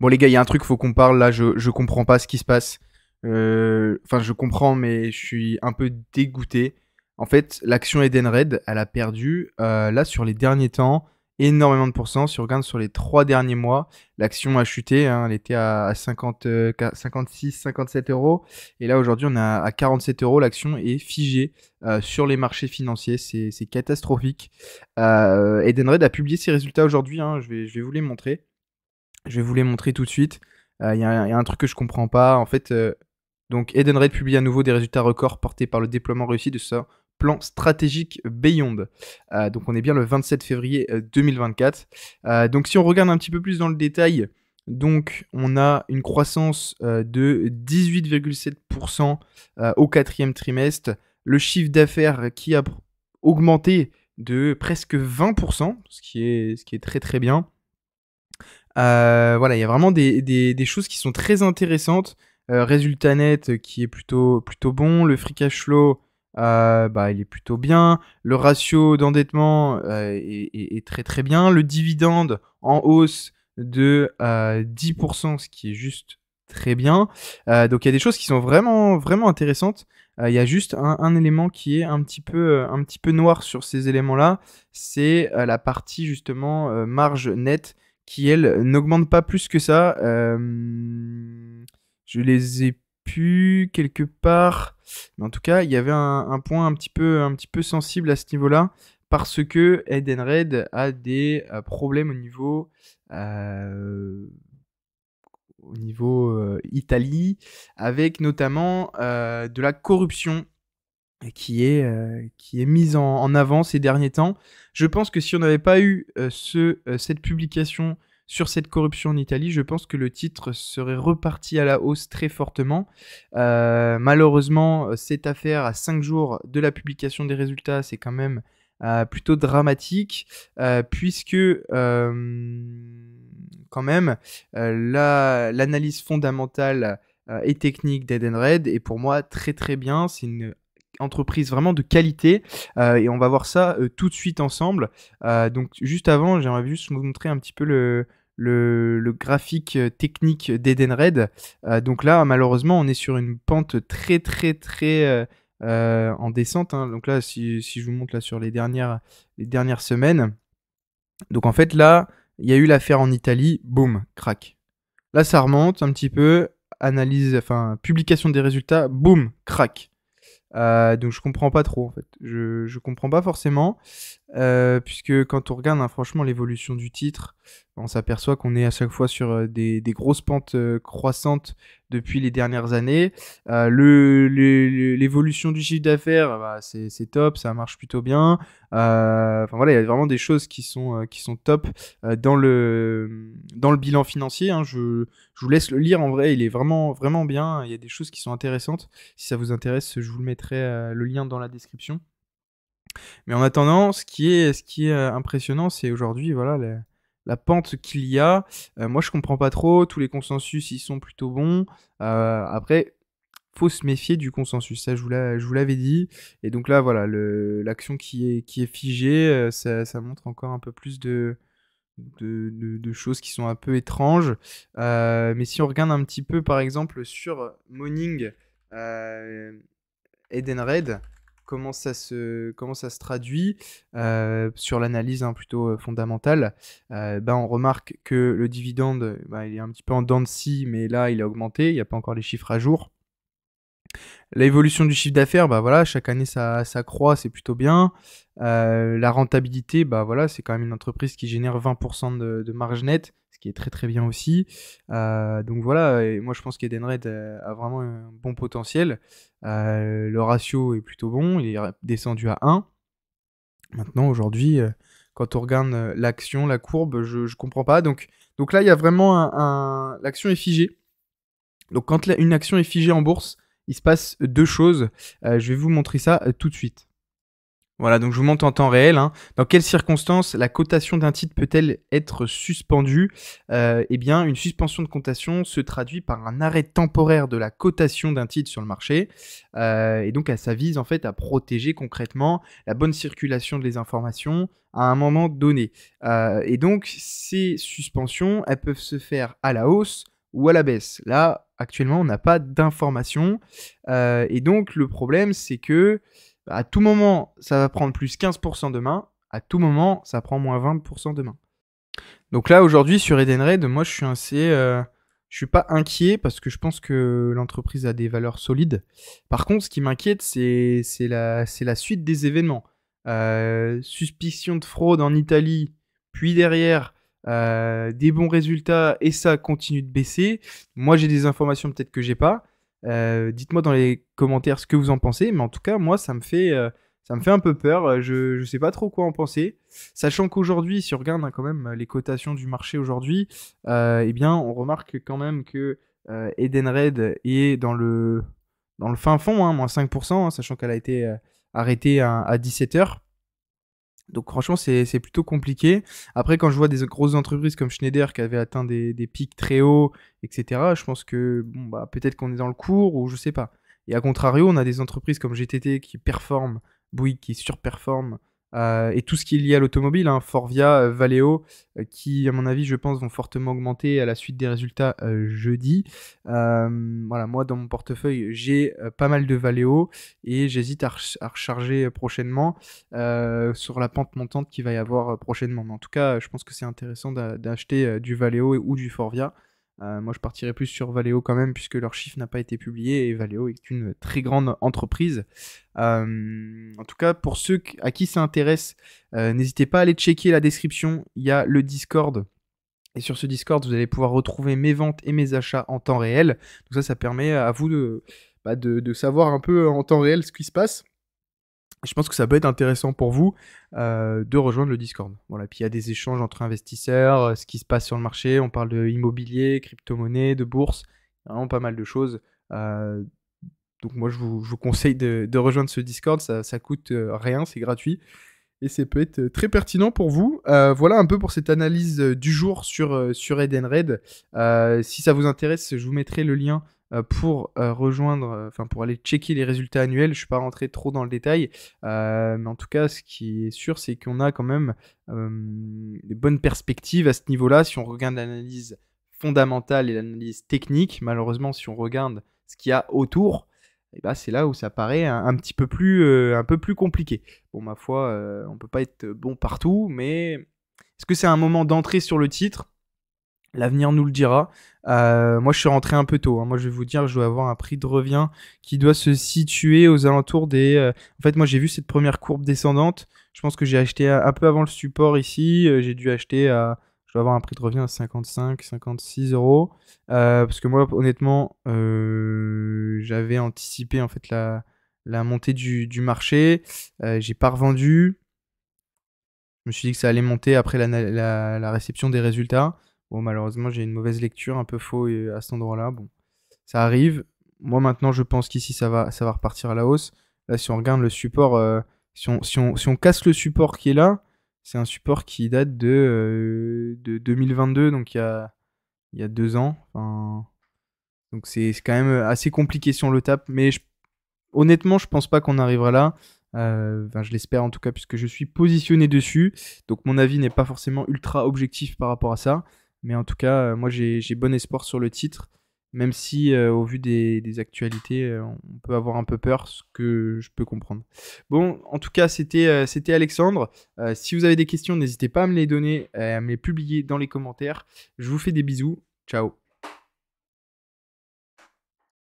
Bon les gars, il y a un truc, faut qu'on parle là, je comprends pas ce qui se passe. Enfin, je comprends, mais je suis un peu dégoûté. En fait, l'action Edenred, elle a perdu, là, sur les derniers temps, énormément de pourcents. Si on regarde sur les 3 derniers mois, l'action a chuté, hein, elle était à 50, 56, 57 euros. Et là, aujourd'hui, on est à 47 euros. L'action est figée sur les marchés financiers. C'est catastrophique. Edenred a publié ses résultats aujourd'hui, hein, je vais vous les montrer. Je vais vous les montrer tout de suite. Il y a un truc que je comprends pas. En fait, donc Edenred publie à nouveau des résultats records portés par le déploiement réussi de son plan stratégique Beyond. Donc on est bien le 27 février 2024. Donc si on regarde un petit peu plus dans le détail, donc on a une croissance de 18,7% au quatrième trimestre. Le chiffre d'affaires qui a augmenté de presque 20%, ce qui est très très bien. Voilà, il y a vraiment des choses qui sont très intéressantes. Résultat net qui est plutôt bon. Le free cash flow, bah, il est plutôt bien. Le ratio d'endettement est très très bien. Le dividende en hausse de 10%, ce qui est juste très bien. Donc il y a des choses qui sont vraiment, vraiment intéressantes. Il y a juste un élément qui est un petit peu noir sur ces éléments-là. C'est la partie justement marge nette qui, elle, n'augmente pas plus que ça. Je les ai pu quelque part. Mais en tout cas, il y avait un point un petit peu sensible à ce niveau-là. Parce que Edenred a des problèmes euh, au niveau Italie, avec notamment de la corruption qui est mise en avant ces derniers temps. Je pense que si on n'avait pas eu cette publication sur cette corruption en Italie, je pense que le titre serait reparti à la hausse très fortement. Malheureusement, cette affaire à 5 jours de la publication des résultats, c'est quand même plutôt dramatique, puisque quand même l'analyse fondamentale et technique d'Edenred est pour moi très très bien. C'est une entreprise vraiment de qualité et on va voir ça tout de suite ensemble. Donc juste avant, j'aimerais juste vous montrer un petit peu le graphique technique d'Edenred. Donc là, malheureusement, on est sur une pente très très très en descente, hein. Donc là, si je vous montre là sur les dernières semaines, donc en fait là, il y a eu l'affaire en Italie, boum, crack. Là, ça remonte un petit peu, analyse, enfin publication des résultats, boum, crack. Donc je comprends pas trop en fait. Je comprends pas forcément, puisque quand on regarde, hein, franchement l'évolution du titre, on s'aperçoit qu'on est à chaque fois sur des grosses pentes croissantes depuis les dernières années. L'évolution du chiffre d'affaires, bah, c'est top, ça marche plutôt bien. Enfin voilà, il y a vraiment des choses qui sont top dans le bilan financier, hein. Je vous laisse le lire, en vrai, il est vraiment, vraiment bien. Il y a des choses qui sont intéressantes. Si ça vous intéresse, je vous le mettrai le lien dans la description. Mais en attendant, ce qui est impressionnant, c'est aujourd'hui, voilà, la pente qu'il y a. Moi, je comprends pas trop. Tous les consensus, ils sont plutôt bons. Après, faut se méfier du consensus. Ça, je vous l'avais dit. Et donc là, voilà, l'action qui est figée, ça montre encore un peu plus de choses qui sont un peu étranges. Mais si on regarde un petit peu, par exemple, sur Morning, euh, Edenred, comment ça se traduit sur l'analyse, hein, plutôt fondamentale, ben on remarque que le dividende, bah, il est un petit peu en dents de scie, mais là, il a augmenté. Il n'y a pas encore les chiffres à jour. L'évolution du chiffre d'affaires, bah voilà, chaque année ça croît, c'est plutôt bien. La rentabilité, bah voilà, c'est quand même une entreprise qui génère 20% de marge nette, ce qui est très très bien aussi. Donc voilà, et moi je pense qu'Edenred a vraiment un bon potentiel. Le ratio est plutôt bon, il est descendu à 1. Maintenant, aujourd'hui, quand on regarde l'action, la courbe, je comprends pas. Donc là, il y a vraiment l'action est figée. Donc quand une action est figée en bourse, il se passe deux choses. Je vais vous montrer ça tout de suite. Voilà, donc je vous montre en temps réel, hein. Dans quelles circonstances la cotation d'un titre peut-elle être suspendue? Eh bien, une suspension de cotation se traduit par un arrêt temporaire de la cotation d'un titre sur le marché. Et donc, ça vise en fait à protéger concrètement la bonne circulation des informations à un moment donné. Et donc, ces suspensions, elles peuvent se faire à la hausse ou à la baisse. Là, actuellement, on n'a pas d'informations. Et donc, le problème, c'est que à tout moment, ça va prendre plus 15% demain. À tout moment, ça prend moins 20% demain. Donc là, aujourd'hui, sur Edenred, moi, je suis pas inquiet parce que je pense que l'entreprise a des valeurs solides. Par contre, ce qui m'inquiète, c'est la suite des événements. Suspicion de fraude en Italie, puis derrière, des bons résultats et ça continue de baisser. Moi, j'ai des informations peut-être que j'ai pas. Dites-moi dans les commentaires ce que vous en pensez, mais en tout cas, moi, ça me fait un peu peur. Je sais pas trop quoi en penser. Sachant qu'aujourd'hui, si on regarde quand même les cotations du marché aujourd'hui, eh bien, on remarque quand même que Edenred est dans le fin fond, hein, moins 5%, hein, sachant qu'elle a été arrêtée à 17h. Donc franchement, c'est plutôt compliqué. Après, quand je vois des grosses entreprises comme Schneider qui avaient atteint des pics très hauts, etc., je pense que bon, bah, peut-être qu'on est dans le cours ou je sais pas. Et à contrario, on a des entreprises comme GTT qui performent, Bouygues qui surperforment, et tout ce qui est lié à l'automobile, hein, Forvia, Valeo, qui, à mon avis, je pense, vont fortement augmenter à la suite des résultats jeudi. Voilà, moi, dans mon portefeuille, j'ai pas mal de Valeo et j'hésite à recharger prochainement sur la pente montante qu'il va y avoir prochainement. Mais en tout cas, je pense que c'est intéressant d'acheter du Valeo ou du Forvia. Moi, je partirais plus sur Valeo quand même, puisque leur chiffre n'a pas été publié et Valeo est une très grande entreprise. En tout cas, pour ceux à qui ça intéresse, n'hésitez pas à aller checker la description. Il y a le Discord. Et sur ce Discord, vous allez pouvoir retrouver mes ventes et mes achats en temps réel. Donc ça permet à vous de savoir un peu en temps réel ce qui se passe. Je pense que ça peut être intéressant pour vous de rejoindre le Discord. Voilà, puis il y a des échanges entre investisseurs, ce qui se passe sur le marché. On parle de immobilier, crypto-monnaie, de bourse, vraiment pas mal de choses. Donc moi, je vous conseille de rejoindre ce Discord. Ça coûte rien, c'est gratuit. Et ça peut être très pertinent pour vous. Voilà un peu pour cette analyse du jour sur Edenred. Si ça vous intéresse, je vous mettrai le lien pour rejoindre, enfin pour aller checker les résultats annuels. Je ne suis pas rentré trop dans le détail, mais en tout cas, ce qui est sûr, c'est qu'on a quand même des bonnes perspectives à ce niveau-là. Si on regarde l'analyse fondamentale et l'analyse technique, malheureusement, si on regarde ce qu'il y a autour, et bah, c'est là où ça paraît un petit peu plus, un peu plus compliqué. Bon, ma foi, on peut pas être bon partout, mais est-ce que c'est un moment d'entrée sur le titre? L'avenir nous le dira. Moi, je suis rentré un peu tôt, hein. Moi, je vais vous dire, je dois avoir un prix de revient qui doit se situer aux alentours des... En fait, moi, j'ai vu cette première courbe descendante. Je pense que j'ai acheté un peu avant le support ici. J'ai dû acheter à... Je dois avoir un prix de revient à 55, 56 euros. Parce que moi, honnêtement, j'avais anticipé en fait la montée du marché. J'ai pas revendu. Je me suis dit que ça allait monter après la réception des résultats. Bon, malheureusement, j'ai une mauvaise lecture, un peu faux à cet endroit-là. Bon, ça arrive. Moi, maintenant, je pense qu'ici, ça va repartir à la hausse. Là, si on regarde le support, si on casse le support qui est là, c'est un support qui date de 2022, donc il y a 2 ans. Enfin, donc, c'est quand même assez compliqué si on le tape. Mais honnêtement, je pense pas qu'on arrivera là. Enfin, je l'espère en tout cas, puisque je suis positionné dessus. Donc, mon avis n'est pas forcément ultra objectif par rapport à ça. Mais en tout cas, moi, j'ai bon espoir sur le titre. Même si, au vu des actualités, on peut avoir un peu peur, ce que je peux comprendre. Bon, en tout cas, c'était Alexandre. Si vous avez des questions, n'hésitez pas à me les donner, à me les publier dans les commentaires. Je vous fais des bisous. Ciao.